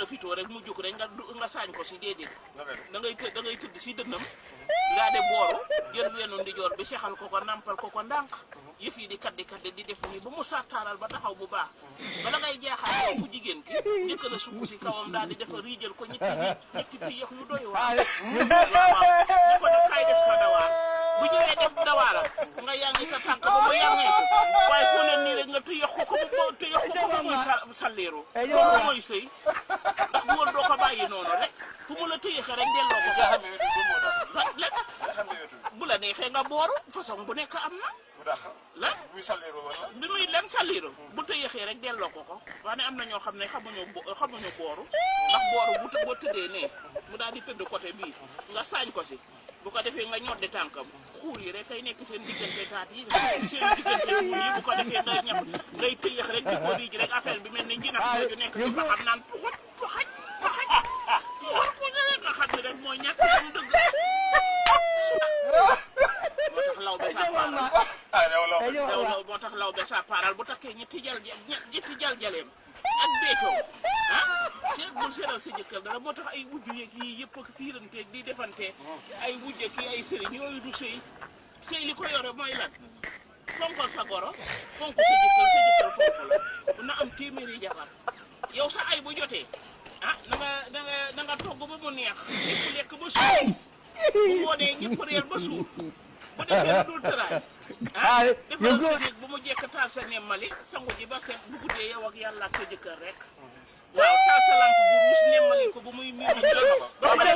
profité rek mu jóg rek nga saañ ko si déedéet da ngay tëdd si dënnam daa de booru jël weenu ndijoor bi sexal ko nampal ko ndànk yëf yi di kaddi di def nii ba mu sattaaral ba taxaw bu baax bala ngay jaaxaar yow ku jigéen ki njëkk la sukk si kawam daal di defa riijal ko ñetti piyax yu doy waar waaw ne ko nag kay def sa dawaar bu ñëwee def dawaaram nga yangi sa tànk ba mu yàngee ko waaye foo leen nii rek nga tëyax ko ba muy salleeru loolu mooy sëy ndax góor doo ko bàyyi noonu rek fu mu la tëyaxee rek delloo ko bu la neexee nga booru façon bu nekk am na lan bi muy lem salliiru bu tëyaxee rek delloo ko waaye am na ñoo xam ne xamuñu booru ndax booru boo tëddee ne mu daal di tëdd côté bii nga saañ ko si bu ko defee nga ñoddi tànkam xuur yi rek kay nekk seen diggante taat yi seen diggante xuur yi bu ko defee ngay ñap ngay tëyax rek di ko riij rek affaire bi mel ni njinax jooju nekk ci ba xam naan puxat nga xam ne rek mooy ñàkk am dëgg moo tax law be sa paaral moo tax law be sa paaral bu takkee ñetti jaljaleem ak beetoom seet bul seeral sa jëkkër dara moo tax ay wujju yeeg yii yëpp ak fiiranteeg di defanteeg ay wujje ki ay sëriñ yooyu du sëy li ko yore mooy lan fonkal sa goro fonk sa jëkkër fonk la na am téeméeri jabar yow sa ay bu jotee na nga togg ba mu neex ñëpp lekk ba suur bu ngoonee ñëpp réer ba suur bu desee lu dul tëraay defal sa néeg bu mu jekk taal sa nemmali sangu ji ba set bu guddee yow ak yàlla ak sa jëkkër rek waaw taal sa lampe bu ruus nemmali ko bu muy miir ba pare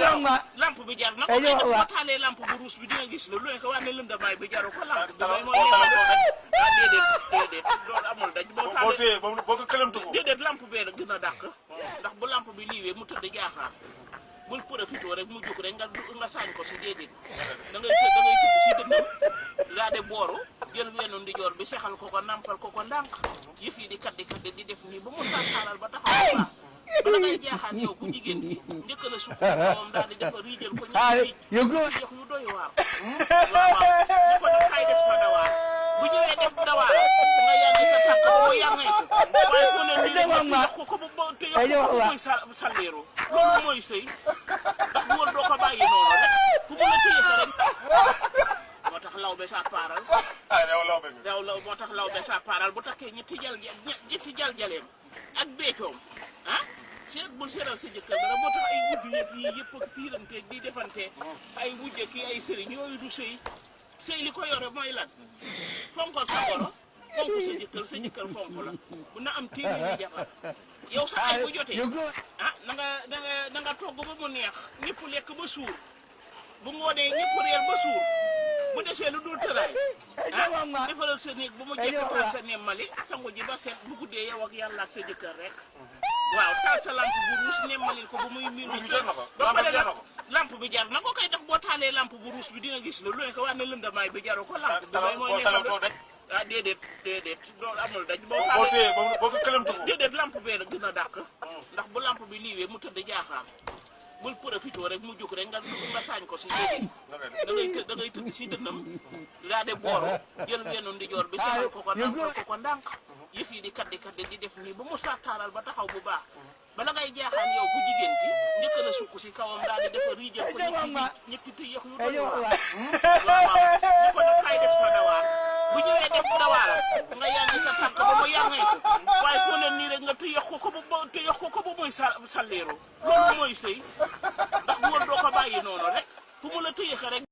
lampe bi jar na ko kay def boo taalee lampe bu ruus bi dina gis lu ko wax ne lëndamaay bi jaru ko lampe bi mooy déedéet loolu amul daj boo taalee boo ko këlamtu ko déedéet lampe bee la gën a dàq ndax bu lampe bi liiwee mu tëdd jaaxaar bul profité rek mu jóg rek nga saañ ko si déedéet da ngay tëdd si dënnam daa de booru jël weenu ndijoor bi sexal ko nampal ko ndànk yëf yi di kaddi di def nii ba mu sattaaral ba taxaw bu baax bala ngay jaaxaan yow ku jigéen ki njëkk la sukk si kawam daal di defa riijal ko ñetti piyax yu doy waar waaw ne ko nag kay def sa dawaar bu ñëwee def dawaaram nga yangi sa tànk ba mu yàngee ko waaye foo leen nii rek nga tëyax ko ba muy salleeru loolu mooy sëy ndax góor doo ko bàyyi noonu rek fu mu la tëyaxee rek moo tax law be sa paaral moo tax law be sa paaral bu takkee ñetti jaljaleem ak beetoom seet bul seeral sa jëkkër dara moo tax ay wujju yeeg yii yëpp ak fiiranteeg di defante ay wujje ki ay sëriñ yooyu du sëy li ko yore mooy lan fonkal sa goro fonk sa jëkkër fonk la bu na am téeméeri jabar yow sa ay bu jotee na nga togg ba mu neex ñëpp lekk ba suur bu ngoonee ñëpp réer ba suur bu desee lu dul tëraay defaral sa néeg bu mu jekk taal sa nemmali sangu ji ba set bu guddee yow ak yàlla ak sa jëkkër rek waaw taal sa lampe bu ruus nemmalil ko bu muy miir ba pare nag lampe bi jar na ko kay def boo taalee lampe bu ruus bi dina gis lu ko wax ne lëndamaay bi jaru ko lampe bi mooy nekk déedéet loolu amul daj boo ko këlamtu ko déedéet lampe bee la gën a dàq ndax bu lampe bi liiwee mu tëdd jaaxaar bul profité rek mu jóg rek nga saañ ko si déedéet da ngay tëdd si dënnam daa de booru jël weenu ndijoor bi sexal ko nampal ko ndànk yëf yi di kaddi di def nii ba mu sattaaral ba taxaw bu baax bala ngay jaaxaan yow ku jigéen ki njëkk la sukk si kawam daal di defa riijal ko ñetti piyax yu doy waar waaw ne ko nag kay def sa dawaar bu ñëwee def dawaaram nga yangi sa tànk ba mu yàngee ko waaye foo leen nii rek nga tëyax ko ba muy salleeru loolu mooy sëy ndax góor doo ko bàyyi noonu rek fu mu la tëyaxee rek